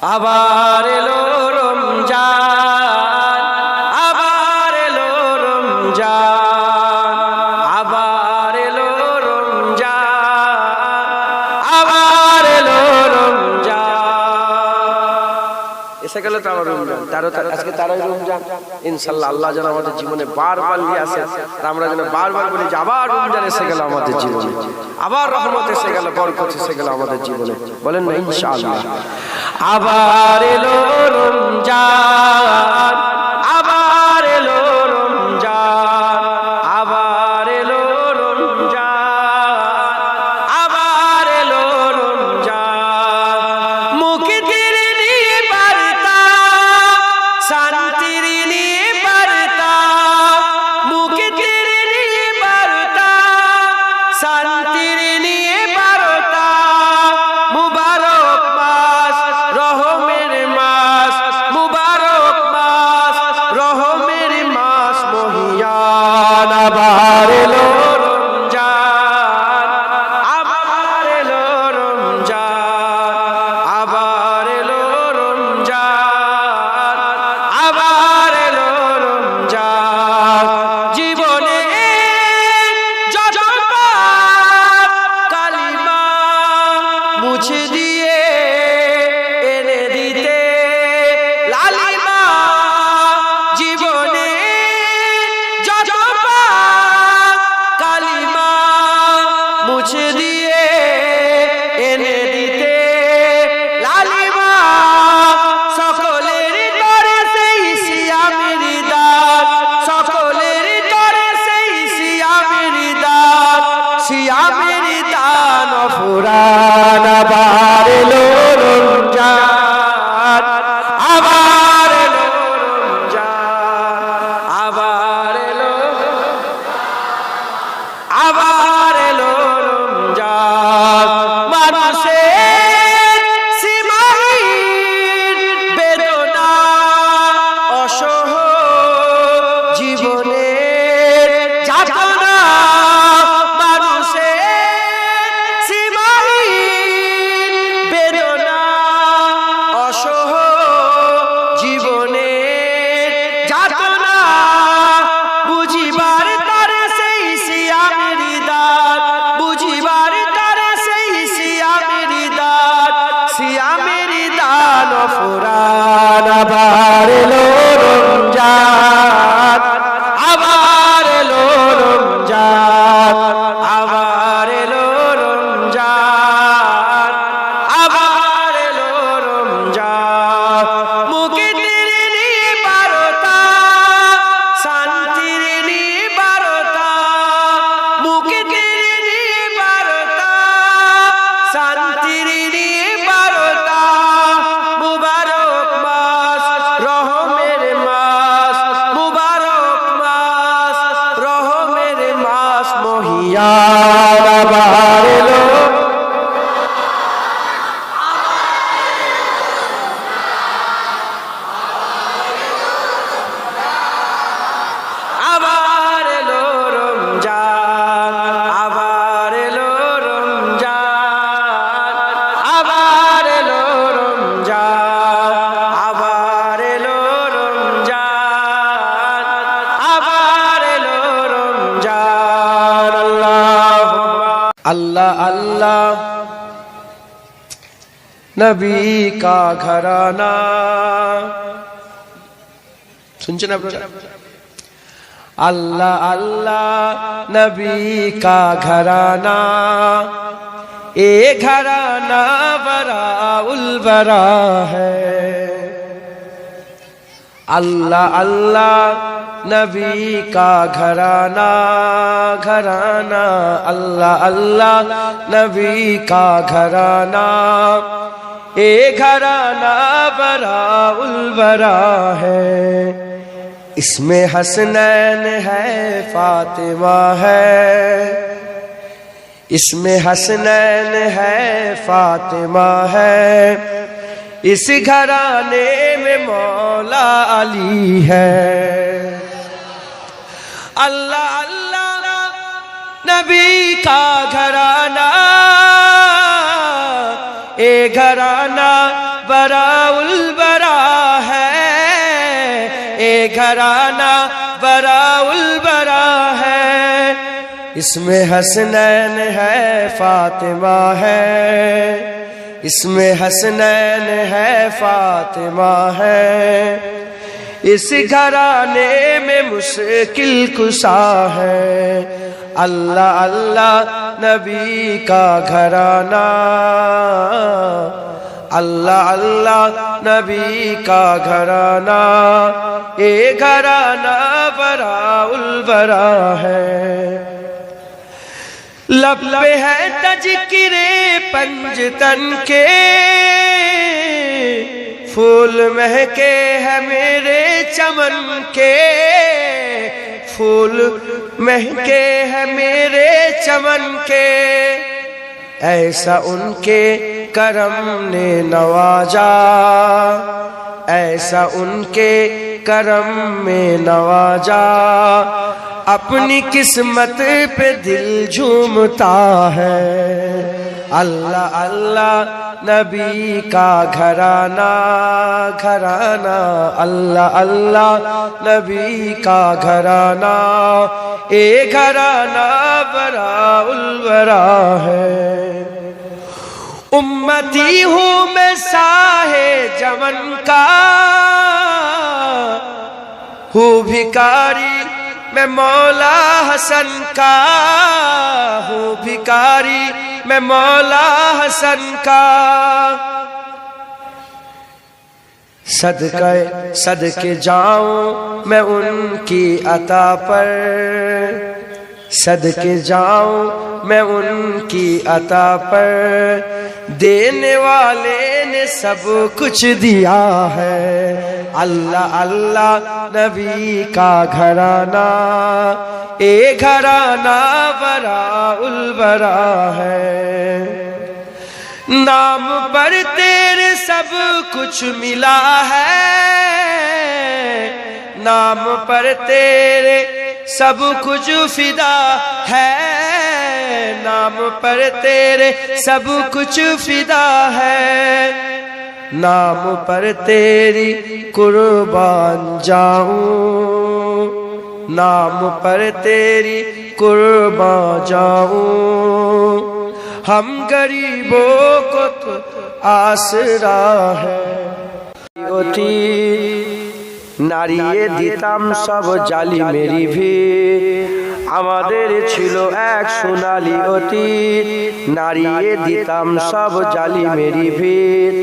আবার এলো রমজান, আবার এলো রমজান, আবার এলো রমজান, আবার এলো রমজান। এসে গেল তো আমার রমজান, আজকে 13 রমজান। ইনশাআল্লাহ আল্লাহ যেন আমাদের জীবনে বারবার নিয়ে আসে, আমরা যেন বারবার বলি যে আবার রমজান এসে গেল আমাদের জীবনে, আবার রহমত এসে গেল, বরকত এসে গেল আমাদের জীবনে। বলেন না ইনশাআল্লাহ। আবার এলো রমজান, আবার এলো রমজান, আবার এলো রমজান, আবার এলো রমজান। মুক্তির নিয়ে বার্তা, শান্তির নিয়ে বার্তা, মুক্তির নিয়ে বার্তা, শান্তির নিয়ে বার্তা। মুবারক মাস, রহমের মাস, মুবারক মাস, রহমের মাস মহিয়ান। আবার এলো রমজান, আবার এলো রমজান, আবার এলো রমজান, আবার এলো রমজান। জীবনে যত পাপ কালিমা মুছে দিয়ে এনে দিতে লালিমা। জীবনে যত পাপ কালিমা মুছে দিয়ে এনে দিতে লালিমা। সকলের তরে সেই সিয়ামের দাগ, সকলের তরে সেই সিয়ামের দাগ, সিয়ামের দান ফুরান। আবার এলো রমজান, আবার এলো রমজান, আবার এলো, আবার এলো রমজান। মানুষের সীমাহীন বেদনা অসহ জীবনের যাতনা। মানুষের সীমাহীন বেদনা অসহ জীবনের যাতনা। বুঝিবার তরে সেই সিয়ামের দাগ, বুঝিবার তরে সেই সিয়ামের দাগ, সিয়ামের দান ফুরান। আবার এলো রমজান, আবার এলো রমজান, আবার এলো রমজান, আবার এলো রমজান। মুক্তির নিয়ে বার্তা, শান্তির নিয়ে বার্তা, মুক্তির নিয়ে বার্তা, শান্তির নিয়ে বার্তা। মুবারক মাস, রহমের মাস, মুবারক মাস, রহমের মাস মহিয়ান। আবার এলো, আবার এলো রমজান, আবার এলো রমজান, আবার এলো রমজান, আবার এলো রমজান, আবার এলো রমজান। আল্লাহ আল্লাহ নবী কা ঘরানা। শুনছেন আপনারা? अल्लाह अल्लाह नबी का घराना, ए घराना बरा उल बरा है। अल्लाह अल्लाह नबी का घराना, घराना अल्लाह अल्लाह नबी का घराना, ए घराना बरा उल बरा है। इसमें हसनैन है, फातिमा है, इसमें हसनैन है, फातिमा है। इस घराने में मौला अली है। अल्लाह अल्लाह नबी का घराना, ए घराना براؤل برا ہے، اے گھرانہ براؤل برا ہے، اس میں حسنین ہے فاطمہ ہے، اس میں حسنین ہے فاطمہ ہے، اس گھرانے میں مشکل کشا ہے، اللہ اللہ نبی کا گھرانہ، اللہ اللہ نبی کا گھرانہ، اے گھرانہ براؤل برا ہے، لب پہ ہے تذکر پنجتن کے، پھول مہکے ہیں میرے چمن کے، پھول مہکے ہیں میرے چمن کے، ایسا ان کے کرم نے نوازا، ایسا ان کے کرم میں نوازا، اپنی قسمت پہ دل جھومتا ہے، اللہ اللہ نبی کا گھرانہ گھرانہ، اللہ اللہ نبی کا گھرانہ، اے گھرانہ براؤل برا ہے، امتی ہوں میں ساہے جمن کا، ہوں بھکاری میں مولا حسن کا، ہوں بھکاری میں مولا حسن کا، صدقے جاؤں میں ان کی عطا پر، صدقے جاؤں میں ان کی عطا پر، دینے والے نے سب کچھ دیا ہے، اللہ اللہ نبی کا گھرانہ، اے گھرانہ براؤل برا ہے، نام پر تیرے سب کچھ ملا ہے، نام پر تیرے سب کچھ فدا ہے، نام پر تیرے سب کچھ فدا ہے، نام پر تیری قربان جاؤں، نام پر تیری قربان جاؤں، ہم غریبوں کو تو آسرا ہے، ہوتی নাড়িয়ে দিতাম সব জালি মেরি ভিড়, আমাদের ছিল এক সোনালী অতীত, নাড়িয়ে দিতাম সব জালি মেরি ভিড়,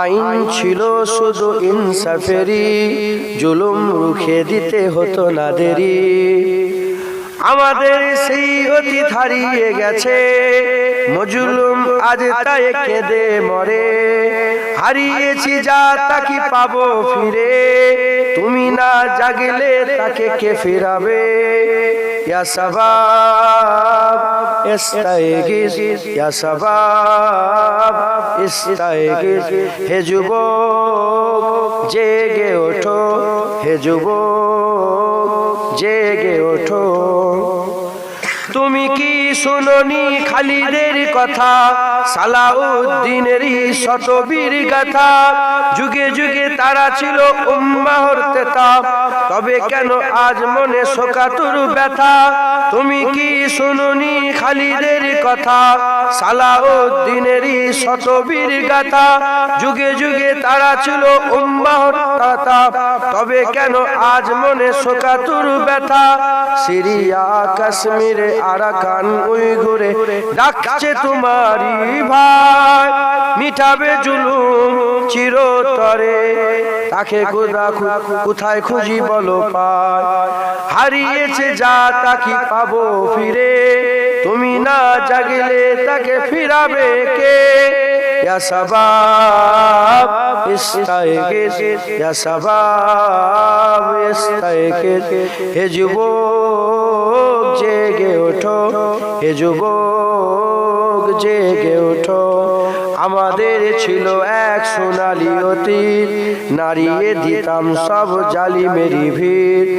আইন ছিল শুধু ইনসাফেরই, জুলুম রুখে দিতে হতো না দেরি, আমাদের সেই অতীত হারিয়ে গেছে, মজলুম আজ তাই কেঁদে মরে, হারিয়েছি যা তাকে পাবো ফিরে, তুমি না জাগলে তাকে কে ফিরাবে, ইয়া শাবাব ইস্তাইগিজ, ইয়া শাবাব ইস্তাইগিজ, হে যুবক জেগে ওঠো, হে যুবক জেগে ওঠো, তুমি কি শুনোনি খালিদের কথা, সালাউদ্দিনেরই শতবীর গাথা, যুগে যুগে তারা ছিল উম্মাহর তেতা, তবে কেন আজ মনে শোকাতুর ব্যথা, তুমি কি শুনোনি খালিদের কথা, সালাউদ্দিনেরই শতবীর গাথা, যুগে যুগে তারা ছিল উম্মাহর তেতা, তবে কেন আজ মনে শোকাতুর ব্যথা, সিরিয়া কাশ্মীরে আরাকান উইঘুরে ডাকছে তোমারি ভাই, মিটাবে জুলুম চিরতরে, তাকে কোথায় খুঁজি বলো পায়, হারিয়েছে যা তাকে পাবো ফিরে, তুমি না জাগলে তাকে ফিরাবে কে, ইয়া শাবাব ইস্তাইগিজ, ইয়া শাবাব ইস্তাইগিজ, হে যুবক জেগে ওঠো, হে যুবক জেগে ওঠো, আমাদের ছিল এক সোনালী অতীত, নাড়িয়ে দিতাম সব জালিমেরই ভিড়,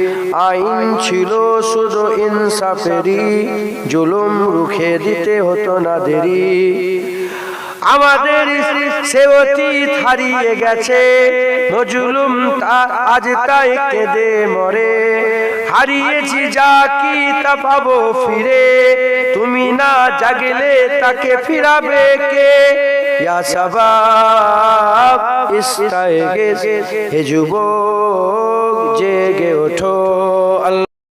আইন ছিল শুধু ইনসাফেরই, জুলুম রুখে দিতে হতো না দেরি, আমাদের সে অতীত হারিয়ে গেছে, মজলুম আজ তাই কেঁদে মরে। হারিয়েছি যা কি তা পাবো ফিরে, তুমি না জাগলে তাকে ফিরাবে কে? ইয়া শাবাব ইস্তাইগিজ, হে যুবক জেগে ওঠো।